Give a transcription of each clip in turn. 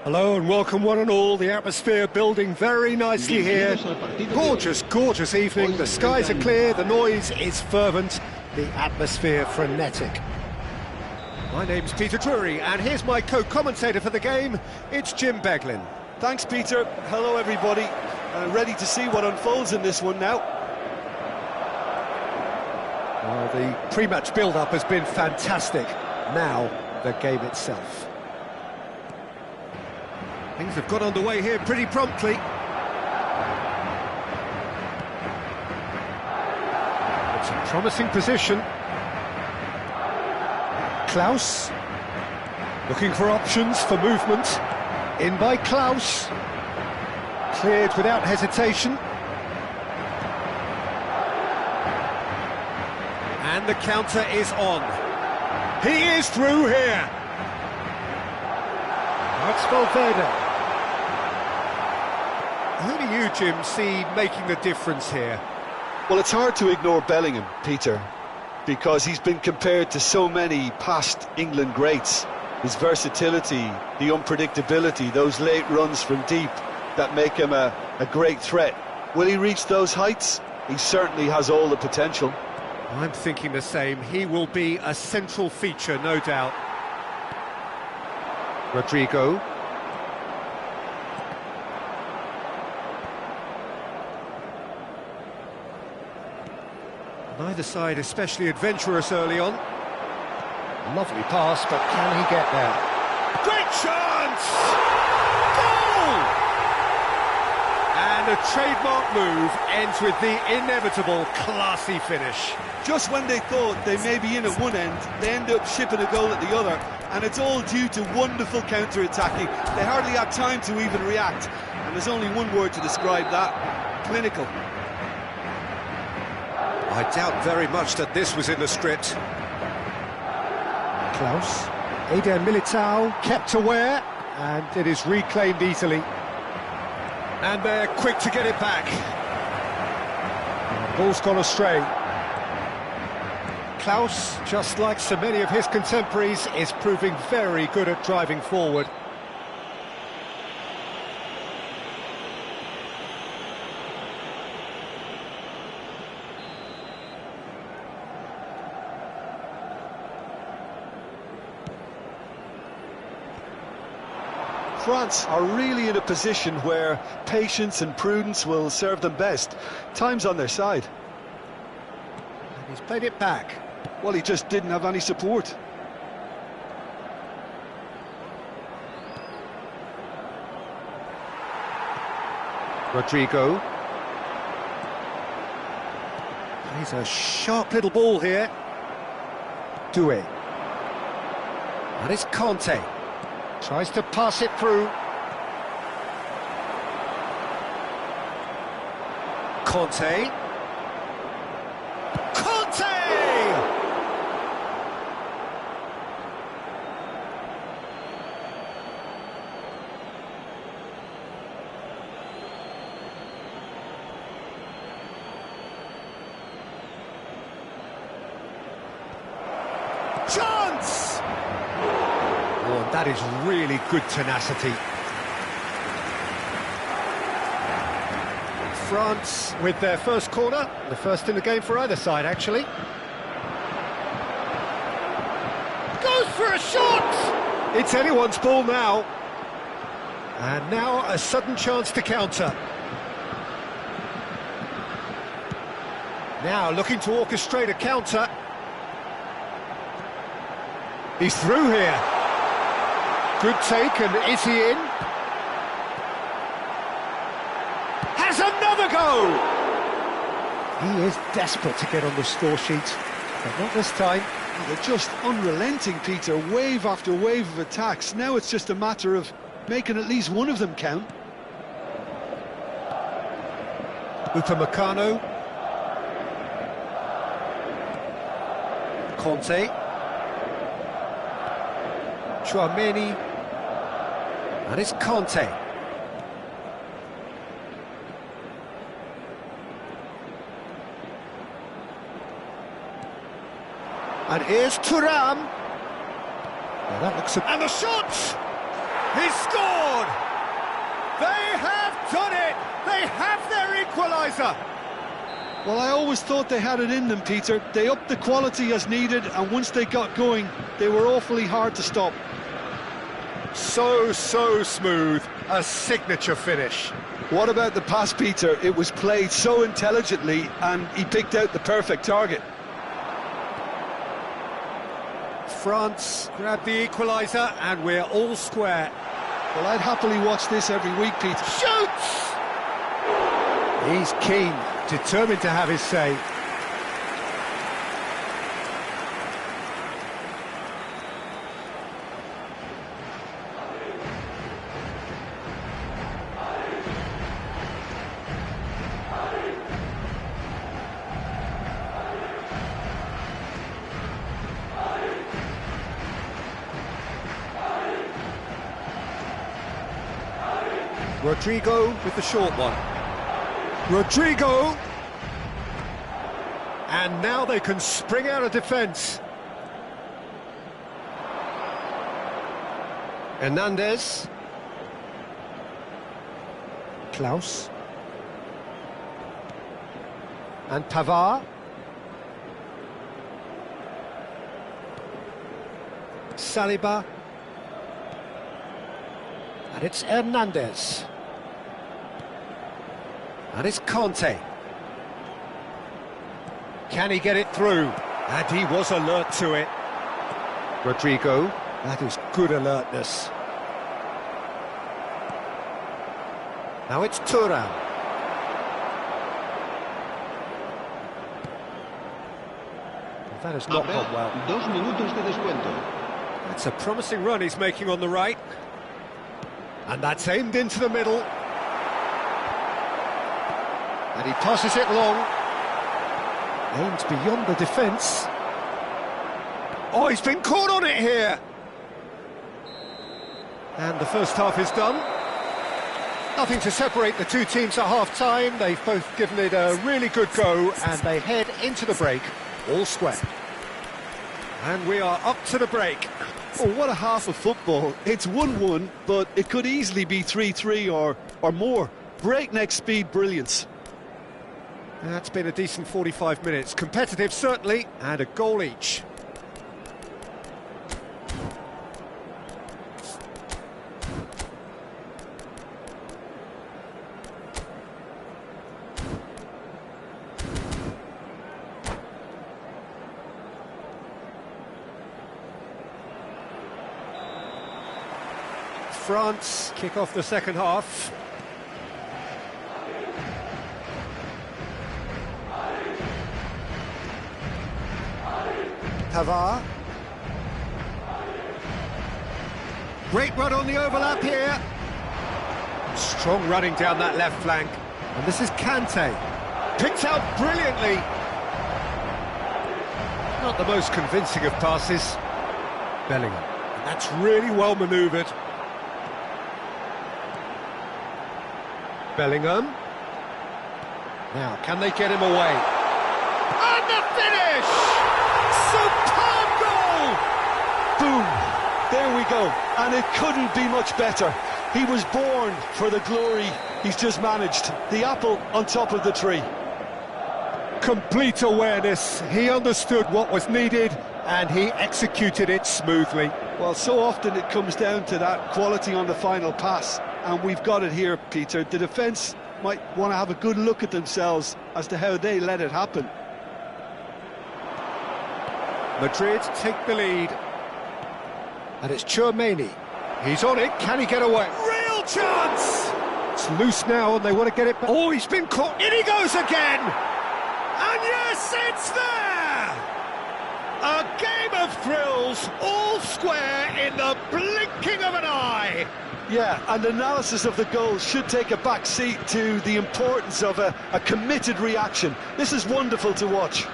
Hello and welcome one and all. The atmosphere building very nicely here. Gorgeous, gorgeous evening. The skies are clear, the noise is fervent, the atmosphere frenetic. My name's Peter Drury and here's my co-commentator for the game. It's Jim Beglin. Thanks, Peter. Hello, everybody. Ready to see what unfolds in this one now. Well, the pre-match build-up has been fantastic. Now, the game itself. Things have got underway here pretty promptly. It's a promising position. Klaus, looking for options for movement. In by Klaus. Cleared without hesitation. And the counter is on. He is through here. That's Valverde. Who do you, Jim, see making the difference here? Well, it's hard to ignore Bellingham, Peter, because he's been compared to so many past England greats. His versatility, the unpredictability, those late runs from deep that make him a great threat. Will he reach those heights? He certainly has all the potential. I'm thinking the same. He will be a central feature, no doubt. Rodrigo. Neither side especially adventurous early on. Lovely pass, but can he get there? Great chance! Goal! And a trademark move ends with the inevitable classy finish. Just when they thought they may be in at one end, they end up shipping a goal at the other, and it's all due to wonderful counter-attacking. They hardly had time to even react, and there's only one word to describe that: clinical. I doubt very much that this was in the script. Klaus, Eder Militao kept aware, and it is reclaimed easily. And they're quick to get it back. Ball's gone astray. Klaus, just like so many of his contemporaries, is proving very good at driving forward. France are really in a position where patience and prudence will serve them best. Time's on their side. And he's played it back. Well, he just didn't have any support. Rodrigo. He's a sharp little ball here. Doué. And it's Conte. Tries to pass it through. Conte. Conte! Chance! Oh, that is really good tenacity. France with their first corner, the first in the game for either side, actually. Goes for a shot! It's anyone's ball now. And now a sudden chance to counter. Now looking to orchestrate a counter. He's through here. Good take, and is he in? Has another go! He is desperate to get on the score sheet, but not this time. They're just unrelenting, Peter. Wave after wave of attacks. Now it's just a matter of making at least one of them count. Upamecano. Conte. Tchouaméni. And it's Conte. And here's Thuram. Now that looks... And the shot! He scored! They have done it! They have their equaliser! Well, I always thought they had it in them, Peter. They upped the quality as needed, and once they got going, they were awfully hard to stop. So smooth, a signature finish. What about the pass, Peter? It was played so intelligently, and he picked out the perfect target. France grabbed the equaliser, and we're all square. Well, I'd happily watch this every week, Peter. Shoots! He's keen, determined to have his say. Rodrigo with the short one. Rodrigo! And now they can spring out of defence. Hernandez. Klaus. And Pavard. Saliba. And it's Hernandez. And it's Conte. Can he get it through? And he was alert to it. Rodrigo, that is good alertness. Now it's Thuram. That has not gone well. 2 minutos de descuento. That's a promising run he's making on the right. And that's aimed into the middle. And he passes it long. Aimed beyond the defence. Oh, he's been caught on it here. And the first half is done. Nothing to separate the two teams at half-time. They've both given it a really good go, and they head into the break all square. And we are up to the break. Oh, what a half of football. It's 1-1, but it could easily be 3-3 or more. Breakneck speed brilliance. That's been a decent 45 minutes. Competitive, certainly, and a goal each. France kick off the second half. Pavard. Great run on the overlap here. Strong running down that left flank. And this is Kante. Picked out brilliantly. Not the most convincing of passes. Bellingham. And that's really well manoeuvred. Bellingham. Now, can they get him away? And the finish! Superb goal! Boom! There we go. And it couldn't be much better. He was born for the glory he's just managed. The apple on top of the tree. Complete awareness. He understood what was needed and he executed it smoothly. Well, so often it comes down to that quality on the final pass, and we've got it here, Peter. The defence might want to have a good look at themselves as to how they let it happen. Madrid take the lead. And it's Tchouaméni. He's on it. Can he get away? Real chance! It's loose now and they want to get it back. Oh, he's been caught. In he goes again! And yes, it's there! A game of thrills, all square in the blinking of an eye. Yeah, and analysis of the goal should take a back seat to the importance of a committed reaction. This is wonderful to watch.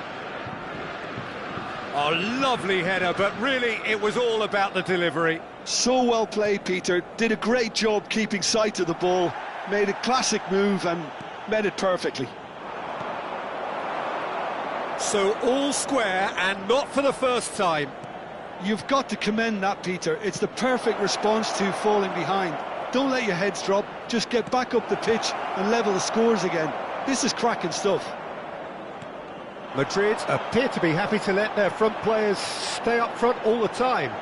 A lovely header, but really it was all about the delivery. So well played, Peter. Did a great job keeping sight of the ball. Made a classic move and met it perfectly. So all square, and not for the first time. You've got to commend that, Peter. It's the perfect response to falling behind. Don't let your heads drop, just get back up the pitch and level the scores again. This is cracking stuff. Madrid appear to be happy to let their front players stay up front all the time.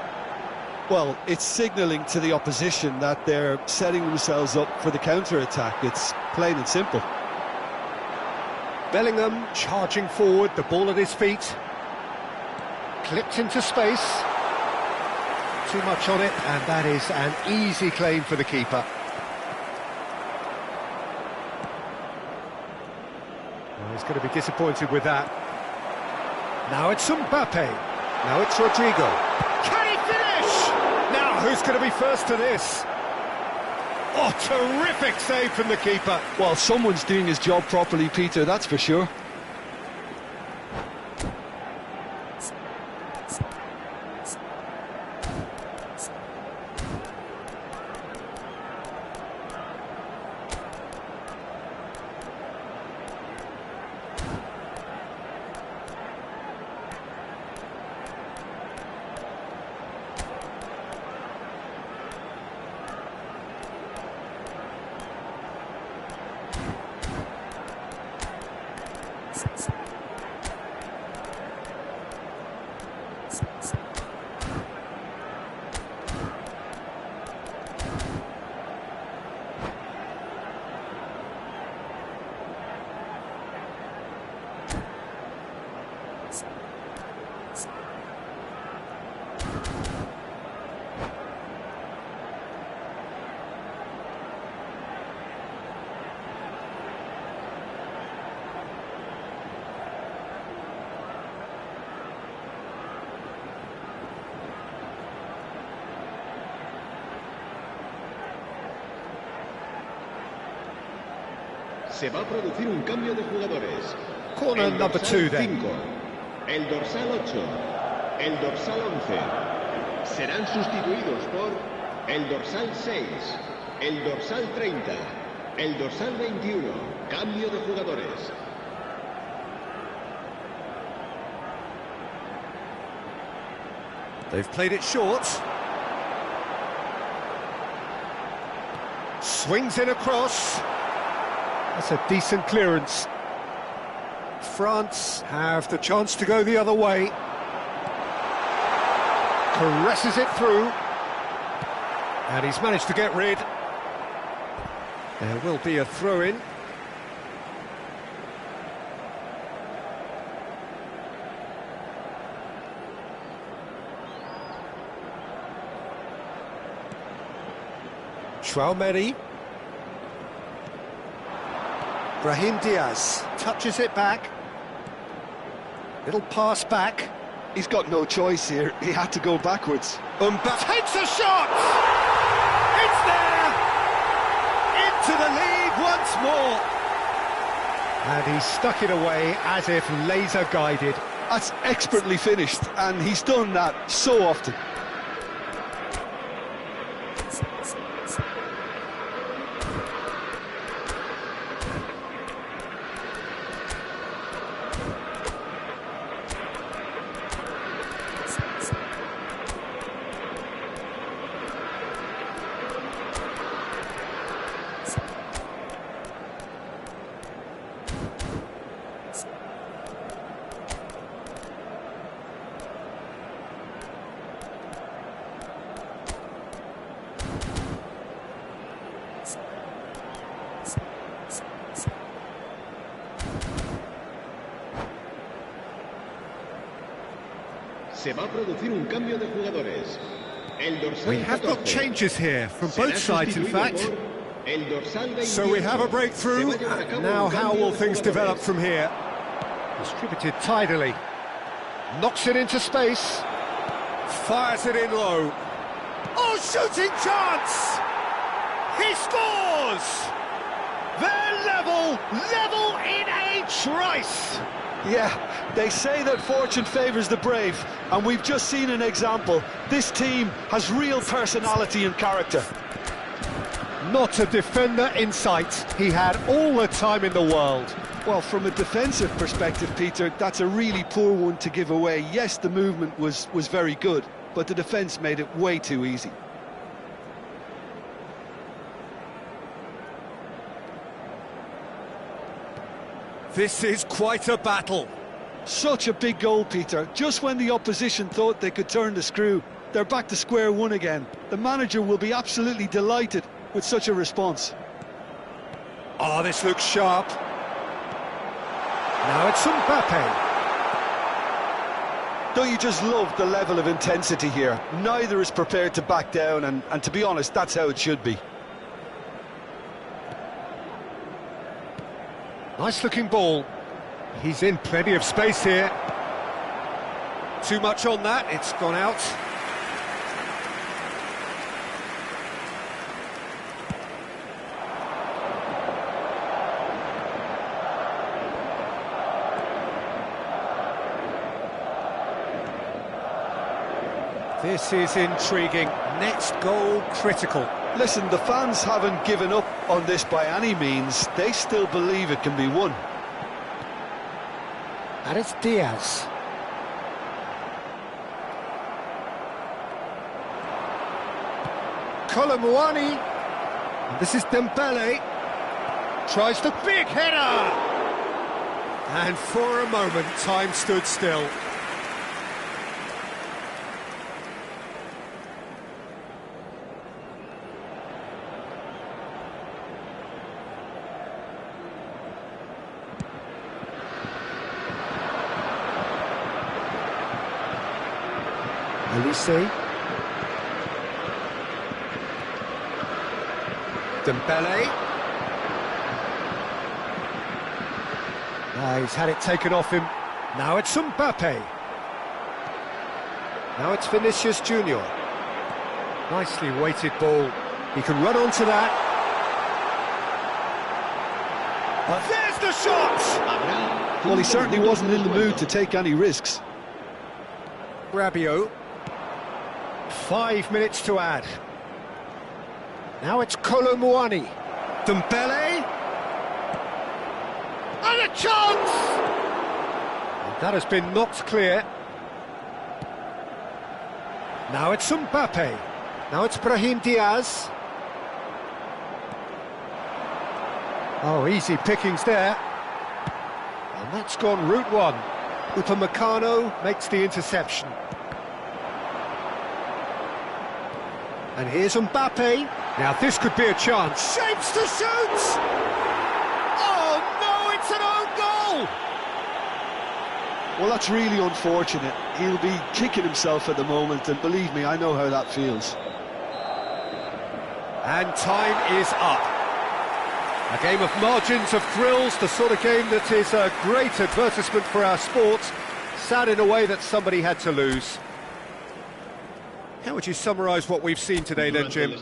Well, it's signalling to the opposition that they're setting themselves up for the counter-attack. It's plain and simple. Bellingham charging forward, the ball at his feet. Clipped into space. Too much on it, and that is an easy claim for the keeper. Well, he's going to be disappointed with that. Now it's Mbappe. Now it's Rodrigo. Can he finish? Now who's going to be first to this? Oh, terrific save from the keeper. Well, someone's doing his job properly, Peter, that's for sure. Se va a producir un cambio de jugadores. Corner number 2 then. 5, el dorsal 8, el dorsal 11. Serán sustituidos por el dorsal 6, el dorsal 30, el dorsal 21. Cambio de jugadores. They've played it short. Swings in across. That's a decent clearance. France have the chance to go the other way. Caresses it through. And he's managed to get rid. There will be a throw-in. Chouameni. Brahim Diaz touches it back. Little pass back. He's got no choice here. He had to go backwards. Mbappe takes a shot! It's there! Into the lead once more! And he stuck it away as if laser guided. That's expertly finished, and he's done that so often. Se va a producir un cambio de jugadores. El dorsal We have got 14 changes here from both será sides, in sustituido fact. por el dorsal 28. So we have a breakthrough, Se va a llevar a cabo and now un how cambio will de things jugadores. develop from here? Distributed tidily. Knocks it into space. Fires it in low. Oh, shooting chance! He scores! They're level in a trice! Yeah, they say that fortune favours the brave, and we've just seen an example. This team has real personality and character. Not a defender in sight. He had all the time in the world. Well, from a defensive perspective, Peter, that's a really poor one to give away. Yes, the movement was very good, but the defence made it way too easy. This is quite a battle. Such a big goal, Peter. Just when the opposition thought they could turn the screw, they're back to square one again. The manager will be absolutely delighted with such a response. Oh, this looks sharp. Now it's Mbappe. Don't you just love the level of intensity here? Neither is prepared to back down, and to be honest, that's how it should be. Nice looking ball. He's in plenty of space here. Too much on that, it's gone out. This is intriguing. Next goal critical. Listen, the fans haven't given up on this by any means. They still believe it can be won. And it's Diaz. Kolo Muani. And this is Dembele. Tries the big header. And for a moment, time stood still. Elise. Dembele. He's had it taken off him. Now it's Mbappe. Now it's Vinicius Junior. Nicely weighted ball. He can run onto that. There's the shot! Well, he certainly wasn't in the mood to take any risks. Rabiot. 5 minutes to add. Now it's Kolo Muani. Dembele. And a chance! And that has been knocked clear. Now it's Mbappe. Now it's Brahim Diaz. Oh, easy pickings there. And that's gone route one. Upamecano makes the interception. And here's Mbappe. Now this could be a chance. Shapes to shoot! Oh no, it's an own goal! Well, that's really unfortunate. He'll be kicking himself at the moment, and believe me, I know how that feels. And time is up. A game of margins, of thrills, the sort of game that is a great advertisement for our sport. Sad in a way that somebody had to lose. How would you summarise what we've seen today then, Jim?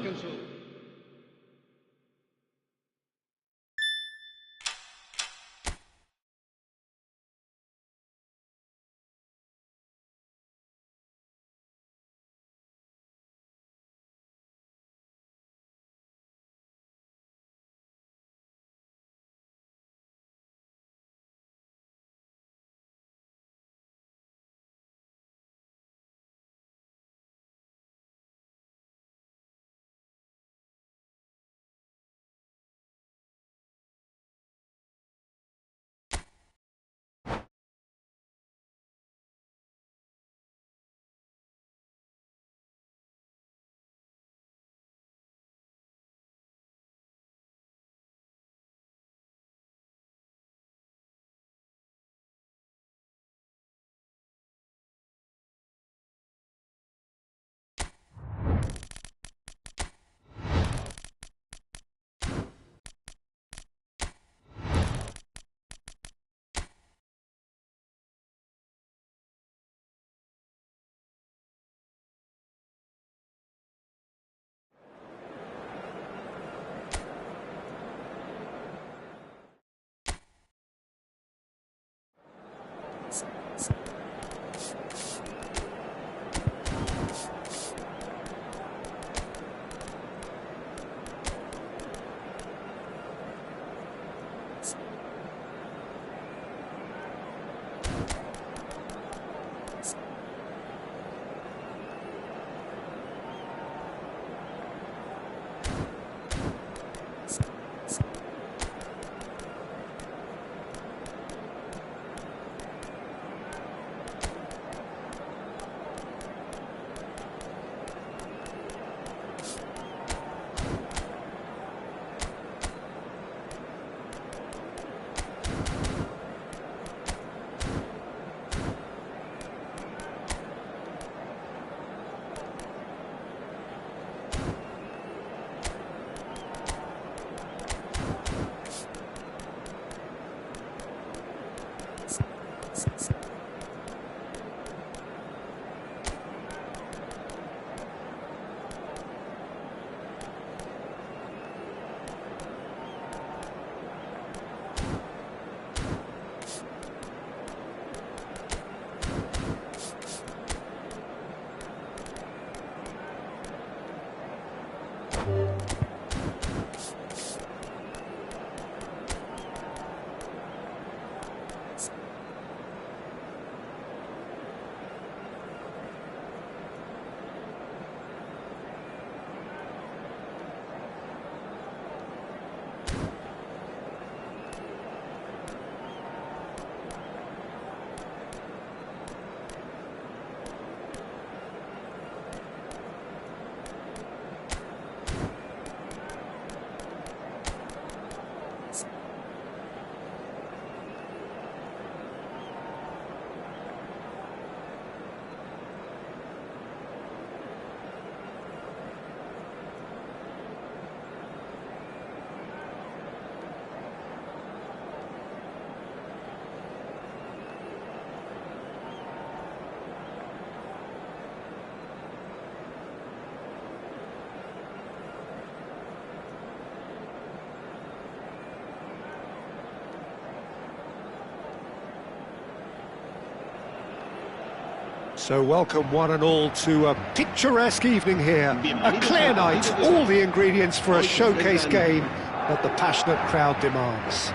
So welcome one and all to a picturesque evening here. A clear night, all the ingredients for a showcase game that the passionate crowd demands.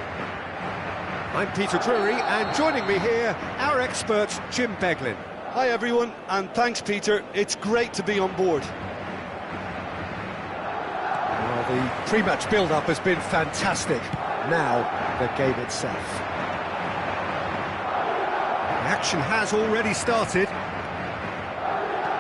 I'm Peter Drury, and joining me here, our expert, Jim Beglin. Hi everyone, and thanks Peter, it's great to be on board. Well, the pre-match build-up has been fantastic. Now, the game itself. The action has already started.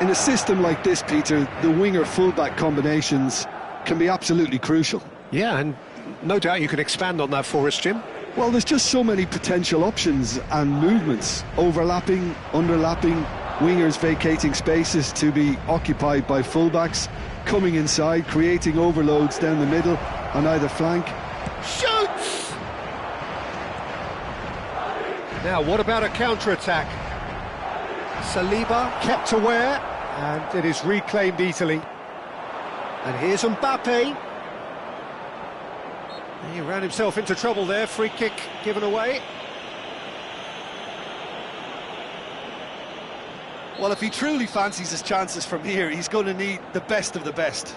In a system like this, Peter, the winger-fullback combinations can be absolutely crucial. Yeah, and no doubt you can expand on that for us, Jim. Well, there's just so many potential options and movements, overlapping, underlapping, wingers vacating spaces to be occupied by fullbacks, coming inside, creating overloads down the middle on either flank. Shoots! Now, what about a counter-attack? Saliba kept aware, and it is reclaimed easily. And here's Mbappe. He ran himself into trouble there, free kick given away. Well, if he truly fancies his chances from here, he's going to need the best of the best.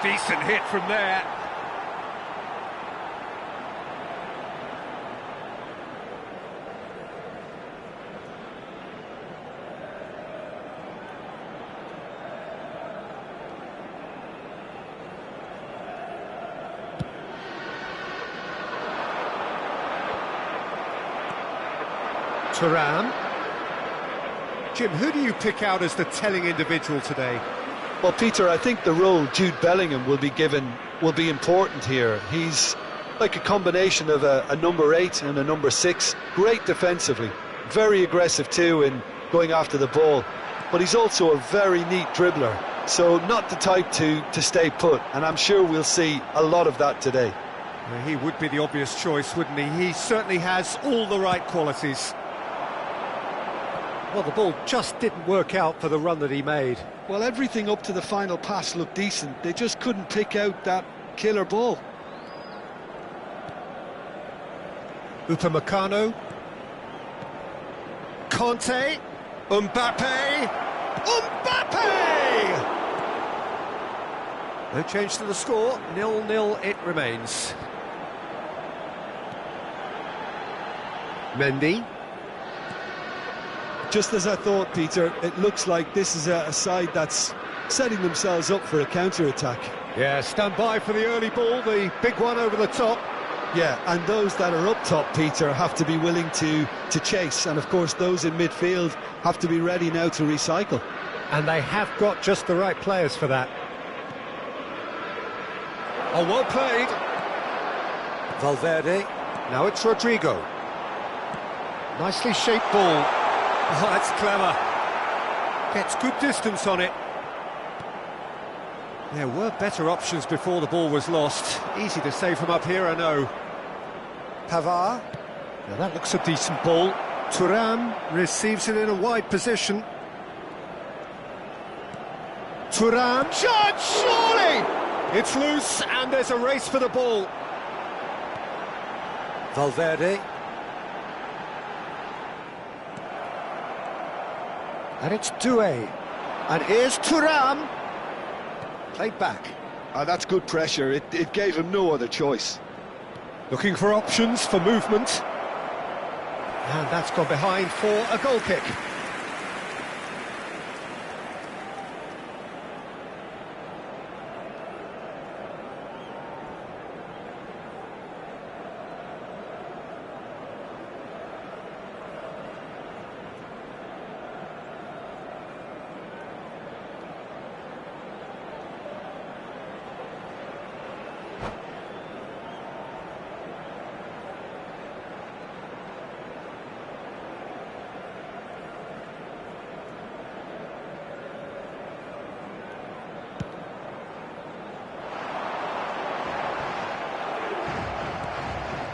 Decent hit from there. Thuram. Jim, who do you pick out as the telling individual today? Well, Peter, I think the role Jude Bellingham will be given will be important here. He's like a combination of a number 8 and a number 6. Great defensively, very aggressive too in going after the ball. But he's also a very neat dribbler, so not the type to stay put. And I'm sure we'll see a lot of that today. Well, he would be the obvious choice, wouldn't he? He certainly has all the right qualities. Well, the ball just didn't work out for the run that he made. Well, everything up to the final pass looked decent. They just couldn't pick out that killer ball. Upamecano. Conte. Mbappe. Mbappe! No change to the score. 0-0 it remains. Mendy. Just as I thought, Peter, it looks like this is a side that's setting themselves up for a counter-attack. Yeah, stand by for the early ball, the big one over the top. Yeah, and those that are up top, Peter, have to be willing to chase. And, of course, those in midfield have to be ready now to recycle. And they have got just the right players for that. Oh, well played. Valverde. Now it's Rodrigo. Nicely shaped ball. Oh, that's clever. Gets good distance on it. There were better options before the ball was lost. Easy to say from up here, I know. Pavard. Now that looks a decent ball. Thuram receives it in a wide position. Thuram. Shot, surely! It's loose, and there's a race for the ball. Valverde. And it's Doué. And here's Thuram. Played back. That's good pressure. It gave him no other choice. Looking for options for movement. And that's gone behind for a goal kick.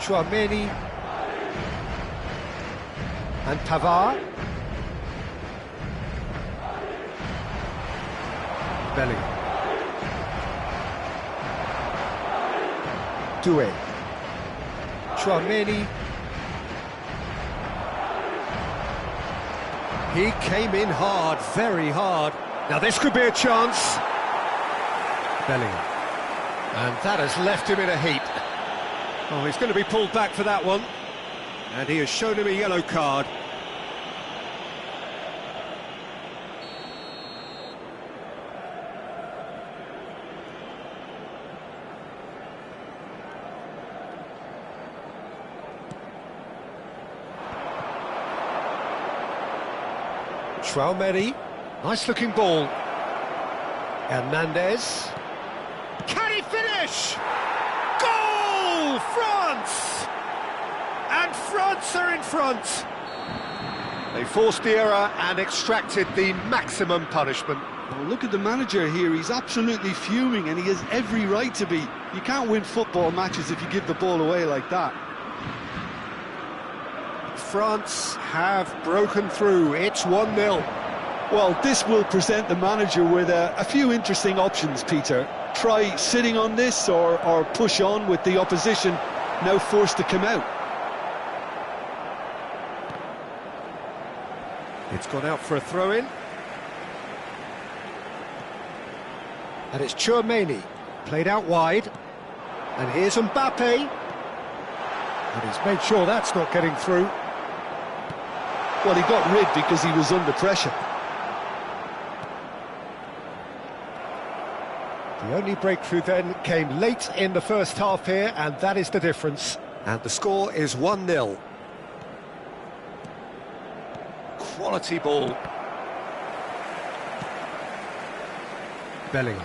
Tchouaméni and Pavard. Bellingham. Doué. Tchouaméni. He came in hard, very hard. Now this could be a chance. Bellingham. And that has left him in a heap. Oh, he's going to be pulled back for that one. And he has shown him a yellow card. Traoré, nice looking ball. Hernandez. Can he finish? Goal! France! And France are in front. They forced the error and extracted the maximum punishment. Oh, look at the manager here, he's absolutely fuming and he has every right to be. You can't win football matches if you give the ball away like that. France have broken through, it's 1-0. Well, this will present the manager with a few interesting options, Peter. Try sitting on this or push on with the opposition now forced to come out. It's gone out for a throw-in. And it's Tchouaméni, played out wide. And here's Mbappe. And he's made sure that's not getting through. Well, he got rid because he was under pressure. The only breakthrough then came late in the first half here, and that is the difference. And the score is 1-0. Quality ball. Bellingham.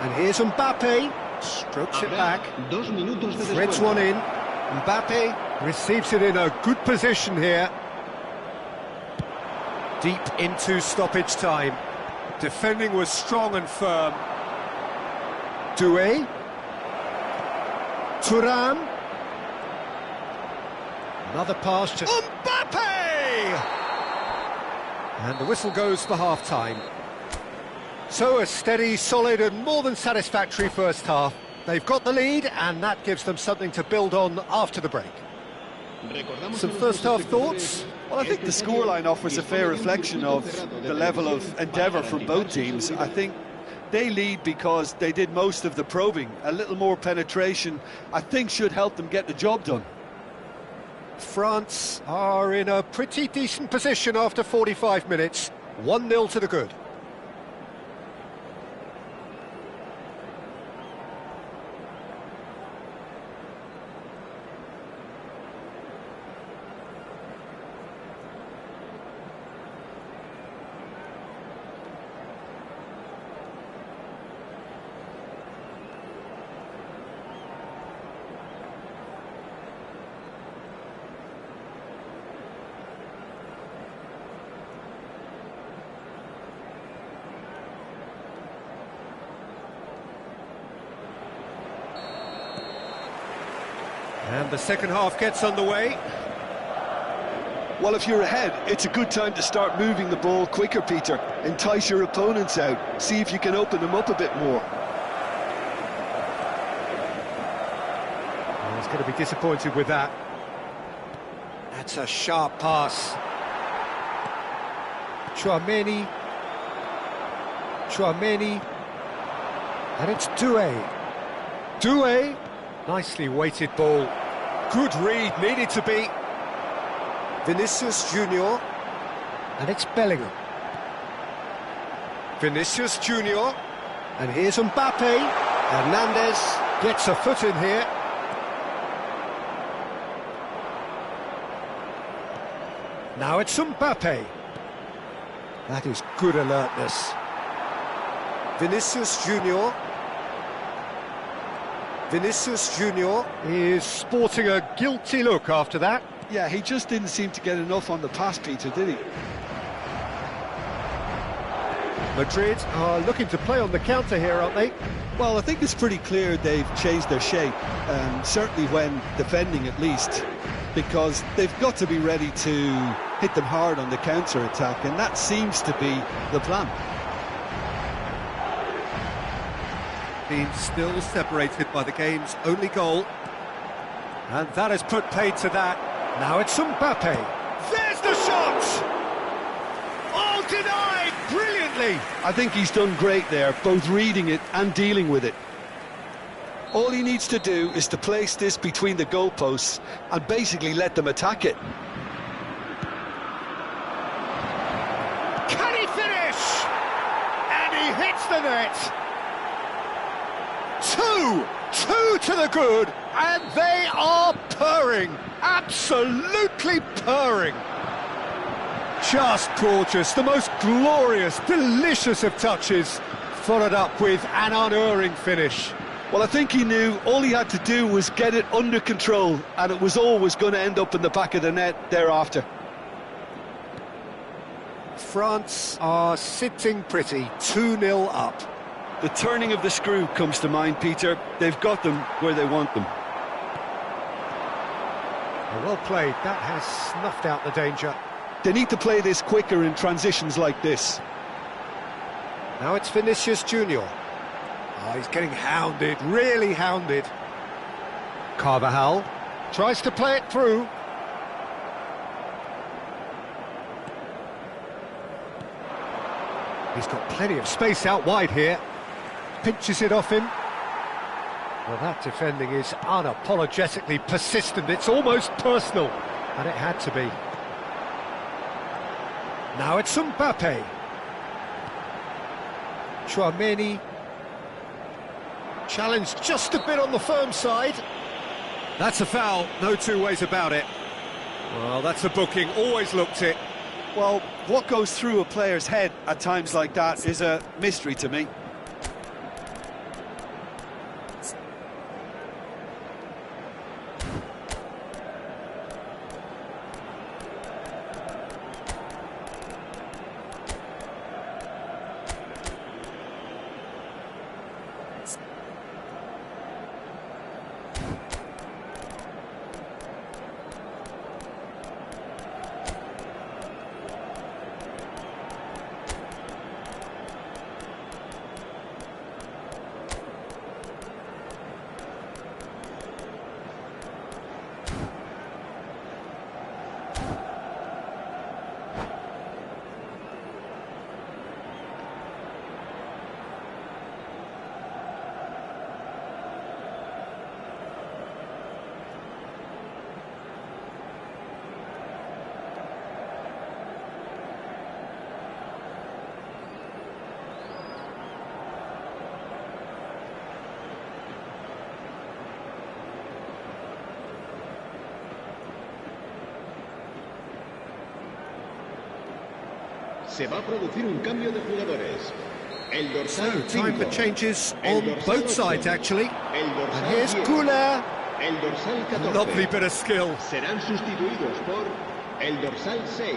And here's Mbappe. Strokes it back. Threads one in. Mbappe receives it in a good position here. Deep into stoppage time. Defending was strong and firm. Doué. Thuram. Another pass to Mbappe! And the whistle goes for half-time. So a steady, solid and more than satisfactory first half. They've got the lead and that gives them something to build on after the break. Some first half thoughts? Well, I think the scoreline offers a fair reflection of the level of endeavour from both teams. I think they lead because they did most of the probing. A little more penetration, I think, should help them get the job done. France are in a pretty decent position after 45 minutes. 1-0 to the good. And the second half gets underway. Well, if you're ahead, it's a good time to start moving the ball quicker, Peter. Entice your opponents out. See if you can open them up a bit more. Oh, he's going to be disappointed with that. That's a sharp pass. Tchouaméni. And it's Doué. Doué. Nicely weighted ball. Good read, needed to be. Vinicius Junior. And it's Bellingham. Vinicius Junior. And here's Mbappe. Hernandez gets a foot in here. Now it's Mbappe. That is good alertness. Vinicius Junior. Vinicius Junior is sporting a guilty look after that. Yeah, he just didn't seem to get enough on the pass, Peter, did he? Madrid are looking to play on the counter here, aren't they? Well, I think it's pretty clear they've changed their shape, certainly when defending at least, because they've got to be ready to hit them hard on the counter-attack, and that seems to be the plan. Being still separated by the game's only goal. And that has put paid to that. Now it's Mbappe. There's the shot! Oh, denied brilliantly! I think he's done great there, both reading it and dealing with it. All he needs to do is to place this between the goalposts and basically let them attack it. Can he finish? And he hits the net! Two to the good, and they are purring, absolutely purring. Just gorgeous, the most glorious, delicious of touches, followed up with an unerring finish. Well, I think he knew all he had to do was get it under control, and it was always going to end up in the back of the net thereafter. France are sitting pretty, 2-0 up. The turning of the screw comes to mind, Peter. They've got them where they want them. Well played, that has snuffed out the danger. They need to play this quicker in transitions like this. Now it's Vinicius Junior. Oh, he's getting hounded, really hounded. Carvajal tries to play it through. He's got plenty of space out wide here. Pinches it off him. Well, that defending is unapologetically persistent. It's almost personal, and it had to be. Now it's Mbappe. Tchouaméni. Challenged just a bit on the firm side. That's a foul, no two ways about it. Well, that's a booking, always looked it. Well, what goes through a player's head at times like that is a mystery to me. Se va a producir un cambio de jugadores. El dorsal So, time for 5. changes El on dorsal both 8. sides, actually. El dorsal And here's 10. Güler. El dorsal 14. Lovely bit of skill. Serán sustituidos por el dorsal 6.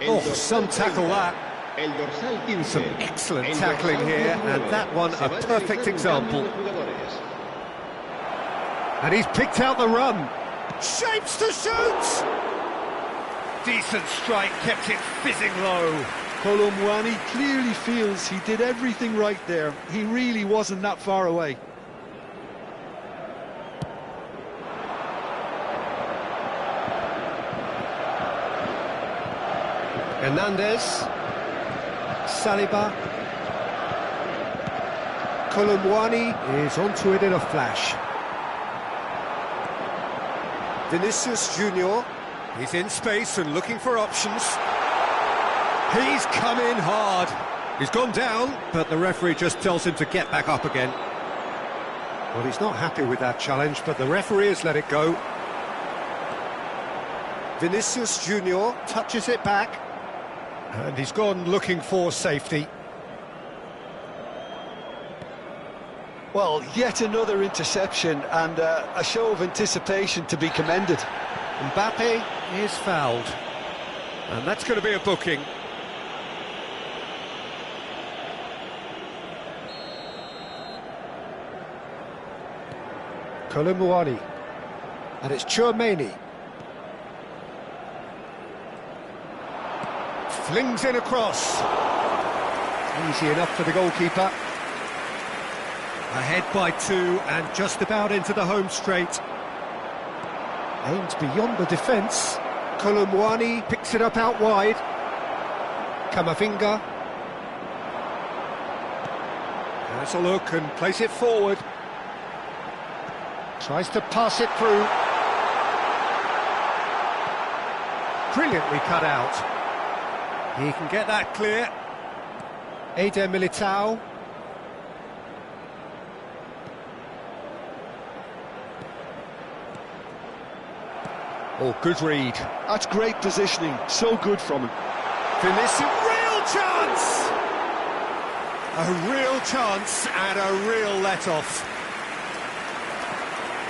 El Oh, dorsal some tackle 30. that. El dorsal 15. Some excellent El tackling dorsal here, 19. and that one Se a va a perfect realizar un example. cambio de jugadores. And he's picked out the run. Shapes to shoot! Decent strike, kept it fizzing low. Kolo Muani clearly feels he did everything right there. He really wasn't that far away. Hernandez. Saliba. Kolo Muani is onto it in a flash. Vinicius Junior. He's in space and looking for options. He's come in hard. He's gone down, but the referee just tells him to get back up again. Well, he's not happy with that challenge, but the referee has let it go. Vinicius Junior touches it back. And he's gone looking for safety. Well, yet another interception and a show of anticipation to be commended. Mbappe is fouled. And that's going to be a booking. Kolo Muani. And it's Tchouaméni. Flings in across. Easy enough for the goalkeeper. Ahead by 2 and just about into the home straight. Aimed beyond the defence. Kolumwani picks it up out wide. Kamavinga has a look and plays it forward. Tries to pass it through. Brilliantly cut out. He can get that clear. Eder Militao. Oh, good read. That's great positioning, so good from him. Vinicius, real chance! A real chance and a real let-off.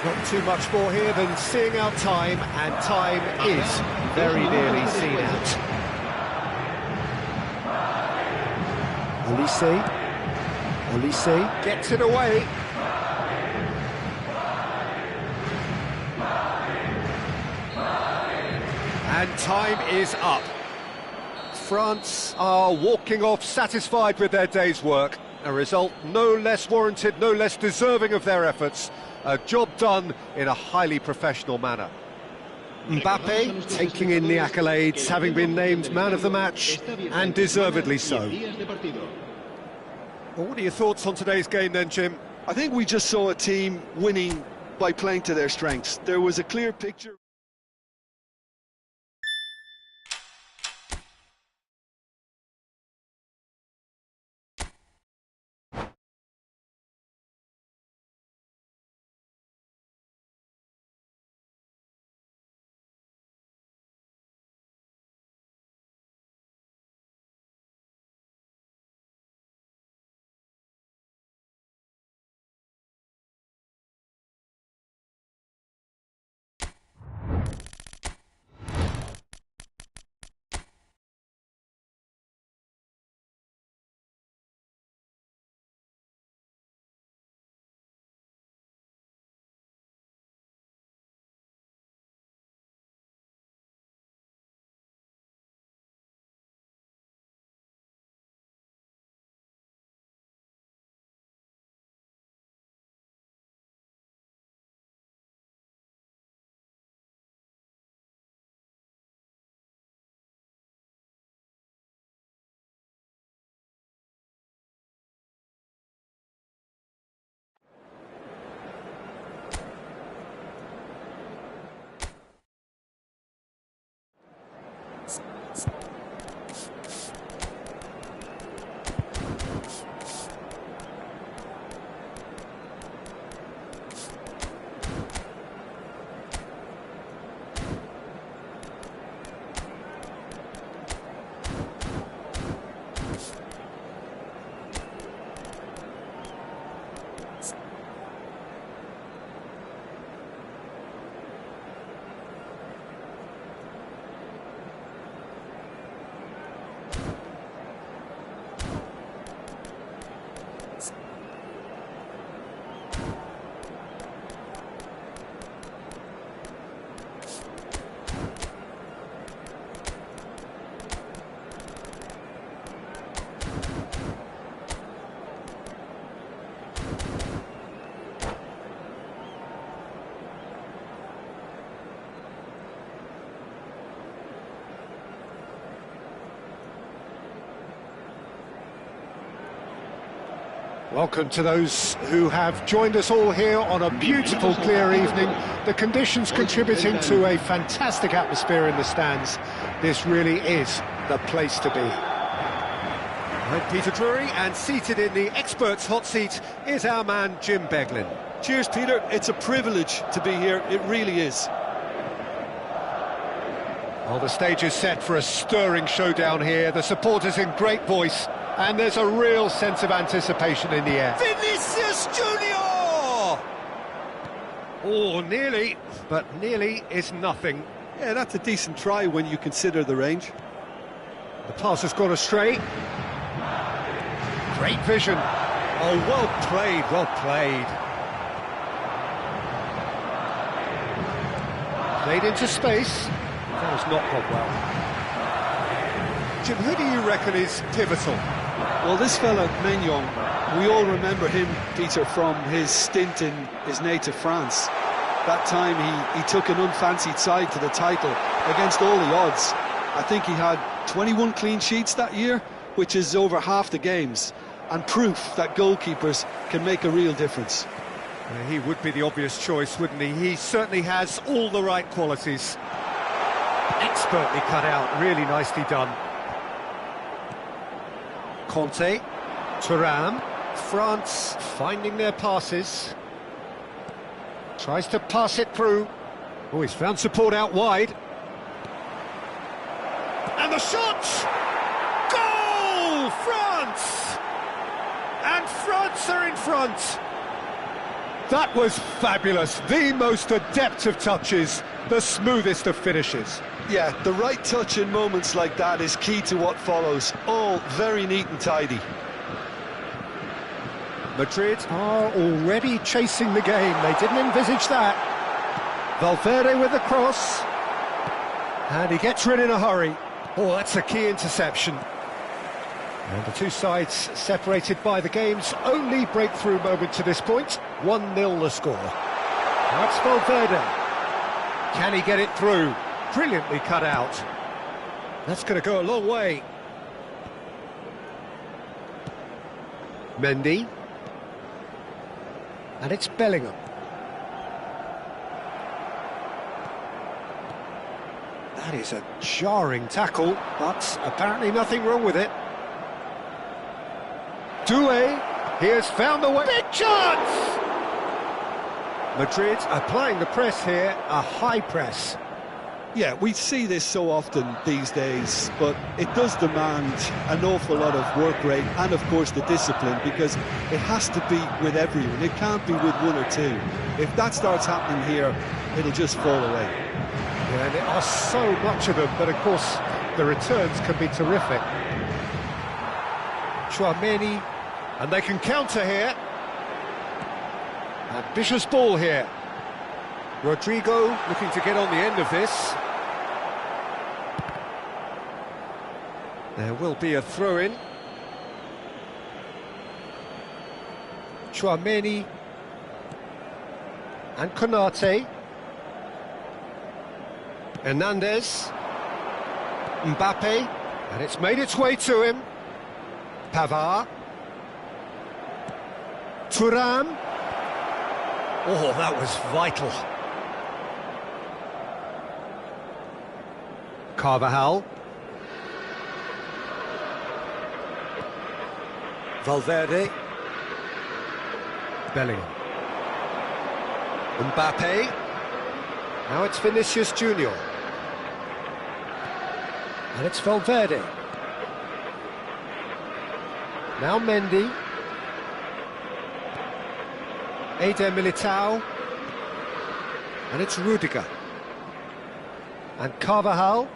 Not too much more here than seeing out time, and time is very nearly seen out. Olise gets it away. And time is up. France are walking off satisfied with their day's work. A result no less warranted, no less deserving of their efforts. A job done in a highly professional manner. Mbappe taking in the accolades, having been named man of the match, and deservedly so. Well, what are your thoughts on today's game then, Jim? I think we just saw a team winning by playing to their strengths. There was a clear picture. Welcome to those who have joined us all here on a beautiful, clear evening. The conditions contributing to a fantastic atmosphere in the stands. This really is the place to be. I'm Peter Drury, and seated in the experts' hot seat is our man Jim Beglin. Cheers, Peter. It's a privilege to be here. It really is. Well, the stage is set for a stirring showdown here. The supporters in great voice. And there's a real sense of anticipation in the air. Vinicius Junior! Oh, nearly, but nearly is nothing. Yeah, that's a decent try when you consider the range. The pass has gone astray. Great vision. Oh, well played, well played. Played into space. That has not gone well. Jim, who do you reckon is pivotal? Well, this fella, Maignan, We all remember him, Peter, from his stint in his native France. That time he took an unfancied side to the title against all the odds. I think he had 21 clean sheets that year, which is over half the games, and proof that goalkeepers can make a real difference. He would be the obvious choice, wouldn't he? He certainly has all the right qualities. Expertly cut out, really nicely done. Conte, Thuram, France finding their passes. Tries to pass it through. Oh, he's found support out wide. And the shot! Goal! France! And France are in front. That was fabulous. The most adept of touches, the smoothest of finishes. Yeah, the right touch in moments like that is key to what follows. All very neat and tidy. Madrid are already chasing the game. They didn't envisage that. Valverde with the cross. And he gets rid in a hurry. Oh, that's a key interception. And the two sides separated by the game's only breakthrough moment to this point. 1-0 the score. That's Valverde. Can he get it through? Brilliantly cut out. That's going to go a long way. Mendy. And it's Bellingham. That is a jarring tackle, but apparently nothing wrong with it. Doué, he has found the way. Big chance! Madrid applying the press here, a high press. Yeah, we see this so often these days, but it does demand an awful lot of work rate and, of course, the discipline, because it has to be with everyone. It can't be with one or two. If that starts happening here, it'll just fall away. Yeah, and there are so much of them, but of course, the returns can be terrific. Tchouaméni, and they can counter here. Ambitious ball here. Rodrigo looking to get on the end of this. There will be a throw-in. Tchouaméni and Konate. Hernandez. Mbappe. And it's made its way to him. Pavard. Thuram. Oh, that was vital. Carvajal. Valverde. Bellingham. Mbappe. Now it's Vinicius Junior. And it's Valverde. Now Mendy. Eder Militao. And it's Rudiger. And Carvajal.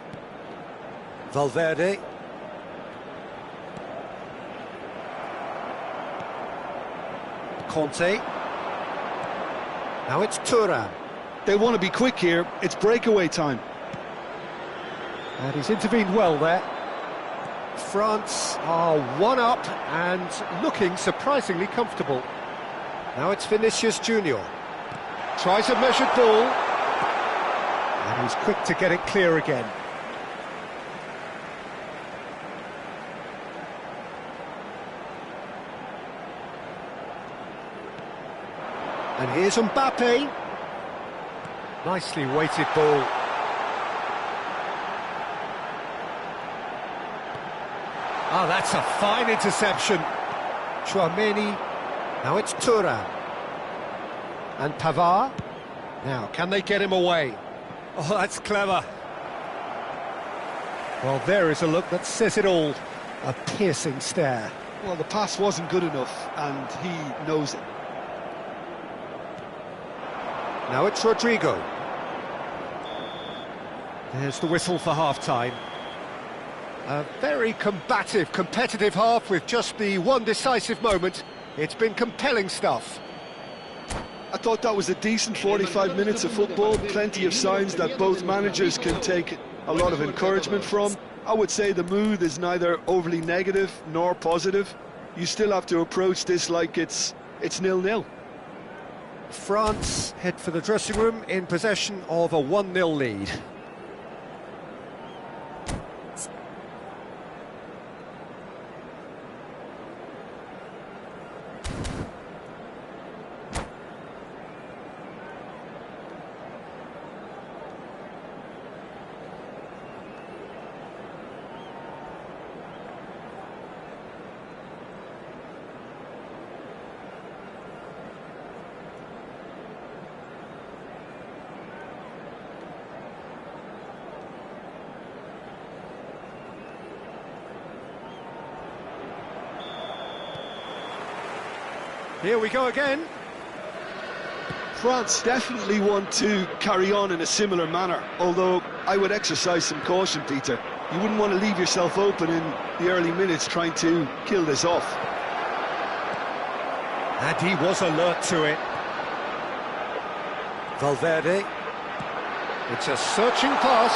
Valverde. Conte. Now it's Thuram. They want to be quick here. It's breakaway time. And he's intervened well there. France are one up and looking surprisingly comfortable. Now it's Vinicius Junior. Tries a measured ball. And he's quick to get it clear again. And here's Mbappe. Nicely weighted ball. Ah, that's a fine interception. Tchouaméni. Now it's Thuram. And Pavard. Now, can they get him away? Oh, that's clever. Well, there is a look that says it all. A piercing stare. Well, the pass wasn't good enough, and he knows it. Now it's Rodrigo. There's the whistle for half-time. A very combative, competitive half with just the one decisive moment. It's been compelling stuff. I thought that was a decent 45 minutes of football. Plenty of signs that both managers can take a lot of encouragement from. I would say the mood is neither overly negative nor positive. you still have to approach this like it's 0-0. France head for the dressing room in possession of a 1-0 lead. Here we go again. France definitely want to carry on in a similar manner, although I would exercise some caution, Peter. You wouldn't want to leave yourself open in the early minutes trying to kill this off. And he was alert to it. Valverde. It's a searching pass.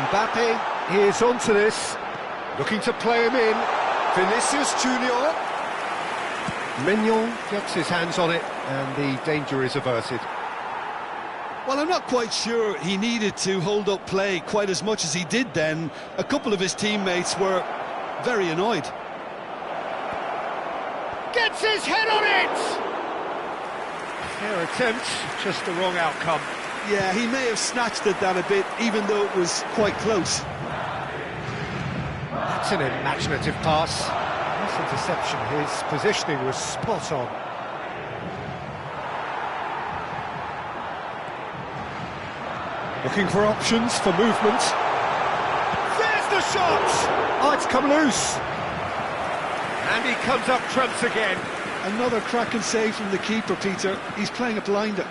Mbappe is onto this. Looking to play him in. Vinicius Junior. Mignon gets his hands on it, and the danger is averted. Well, I'm not quite sure he needed to hold up play quite as much as he did then. A couple of his teammates were very annoyed. Gets his head on it! Fair attempt, just the wrong outcome. Yeah, he may have snatched it down a bit, even though it was quite close. That's an imaginative pass. Nice interception, his positioning was spot on. Looking for options for movement. There's the shot! Oh, it's come loose. And he comes up trumps again. Another cracking save from the keeper, Peter. He's playing a blinder.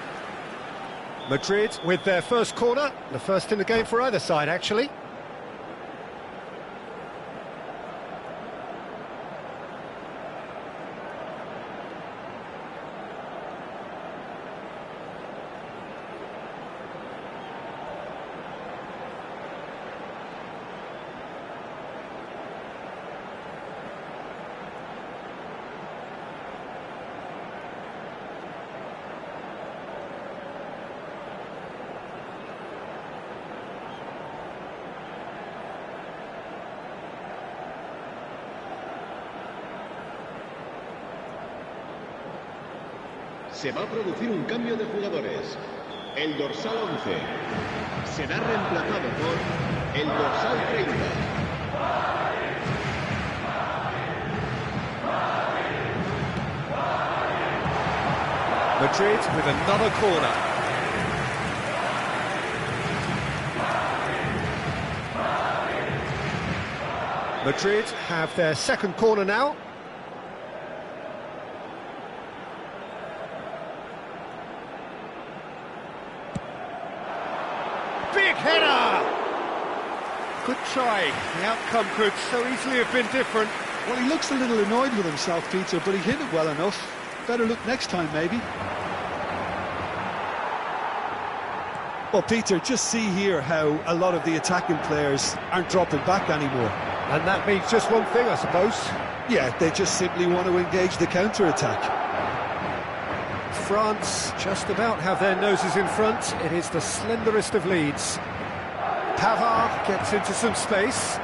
Madrid with their first corner, the first in the game for either side, actually. Se va a producir un cambio de jugadores. El dorsal 11 será reemplazado por el dorsal 30. Madrid with another corner. Madrid have their second corner now. Big header! Good try. The outcome could so easily have been different. Well, he looks a little annoyed with himself, Peter, but he hit it well enough. Better look next time, maybe. Well, Peter, just see here how a lot of the attacking players aren't dropping back anymore. And that means just one thing, I suppose. Yeah, they just simply want to engage the counter-attack. France just about have their noses in front. It is the slenderest of leads. Pavard gets into some space.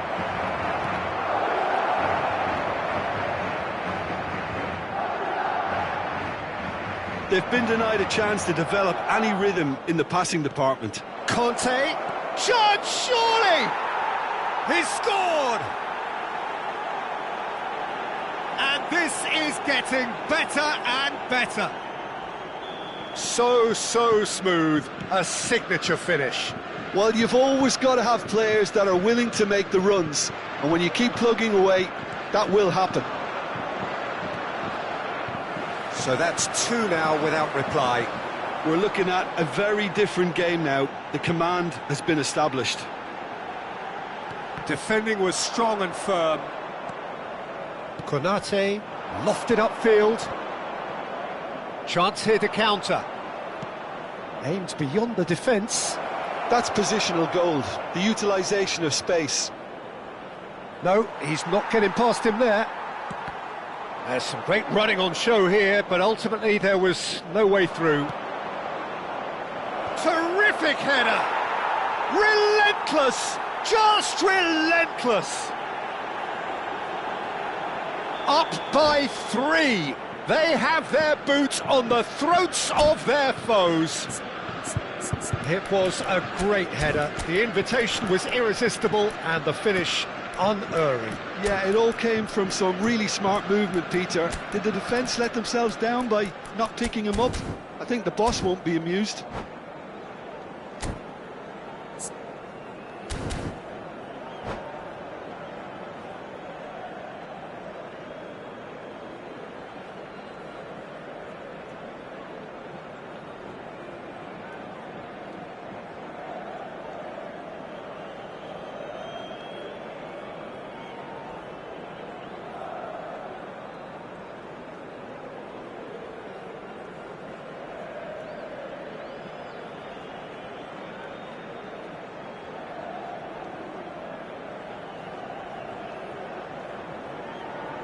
They've been denied a chance to develop any rhythm in the passing department. Conte, Judge, surely! He's scored! And this is getting better and better. So smooth, a signature finish. Well, you've always got to have players that are willing to make the runs, and when you keep plugging away, that will happen. So that's two now without reply. We're looking at a very different game now. The command has been established. Defending was strong and firm. Konate lofted upfield. Chance here to counter. Aimed beyond the defence. That's positional gold, the utilisation of space. No, he's not getting past him there. There's some great running on show here, but ultimately there was no way through. Terrific header! Relentless! Just relentless! Up by 3. They have their boots on the throats of their foes. It was a great header. The invitation was irresistible and the finish unerring. Yeah, it all came from some really smart movement, Peter. Did the defence let themselves down by not picking him up? I think the boss won't be amused.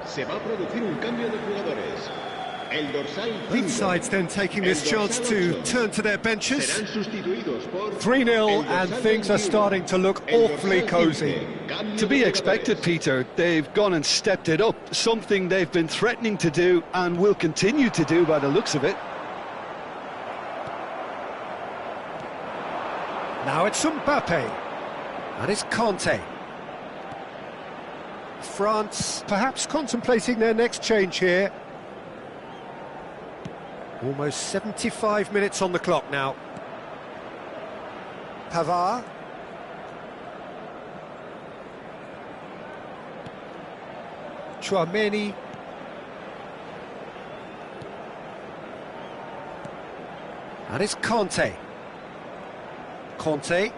Se va a producir un cambio de jugadores. El dorsal 5. Both sides then taking this chance to turn to their benches. Serán sustituidos por 3-0 and things are starting to look awfully cosy. To be expected, Peter. They've gone and stepped it up, something they've been threatening to do and will continue to do by the looks of it. Now it's Mbappe, and it's Conte. France perhaps contemplating their next change here. Almost 75 minutes on the clock now. Pavard. Tchouaméni. And it's Conte. Conte.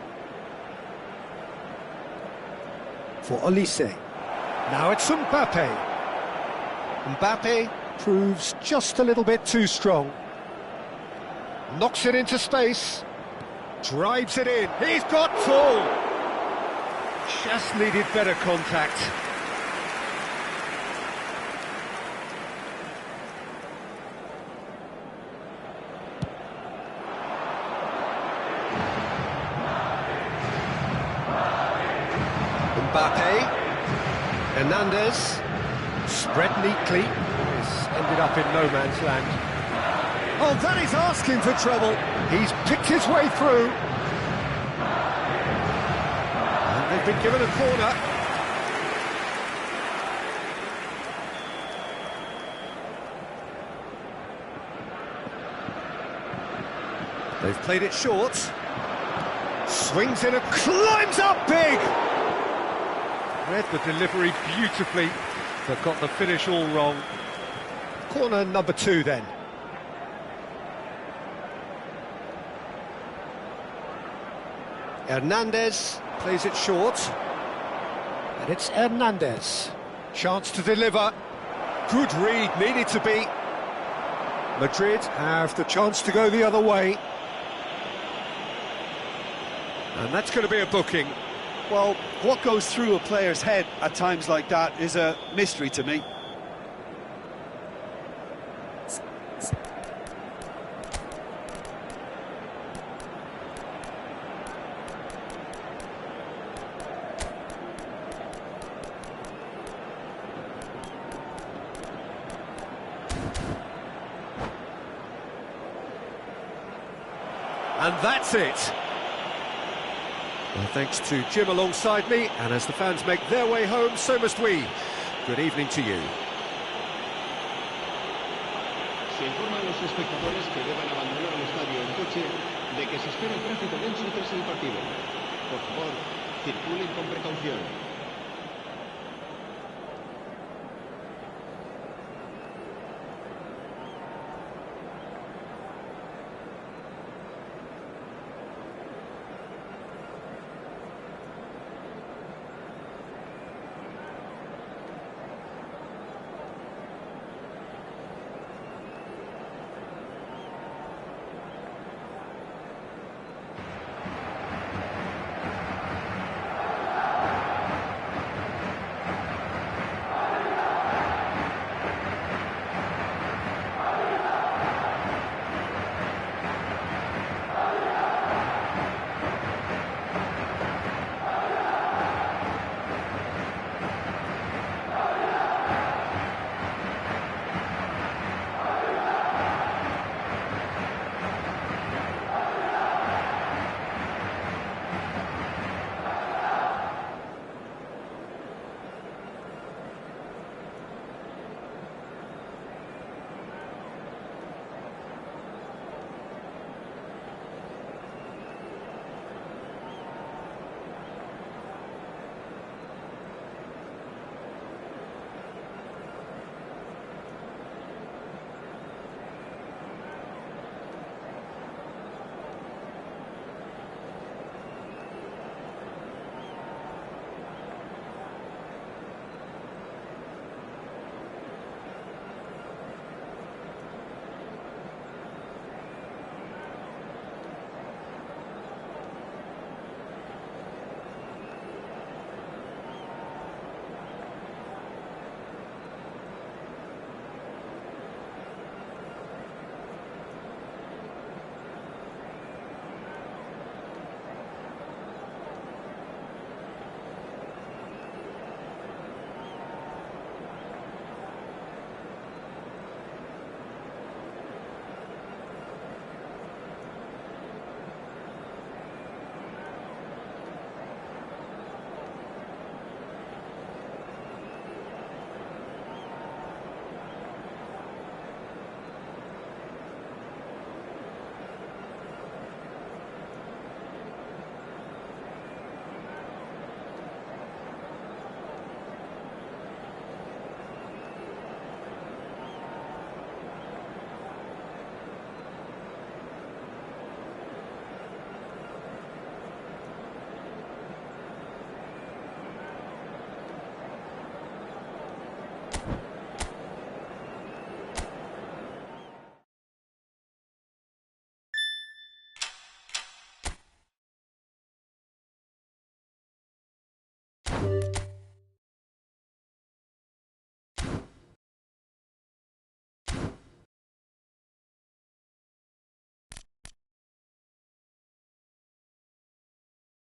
For Olise. Now it's Mbappe. Mbappe proves just a little bit too strong. Knocks it into space. Drives it in. He's got full. Just needed better contact. Mbappe. Hernandez, spread neatly, this ended up in no man's land. Oh, that is asking for trouble. He's picked his way through. And they've been given a corner. They've played it short. Swings in and climbs up big. Read the delivery beautifully, but got the finish all wrong. Corner number 2 then. Hernandez plays it short. And it's Hernandez. Chance to deliver. Good read, needed to be. Madrid have the chance to go the other way. And that's going to be a booking. Well, what goes through a player's head at times like that is a mystery to me. And that's it. Well, thanks to Jim alongside me, and as the fans make their way home, so must we. Good evening to you. Se informa a los espectadores que deban abandonar el estadio en coche de que se espera tráfico denso tras el partido. Por favor, circulen con precaución.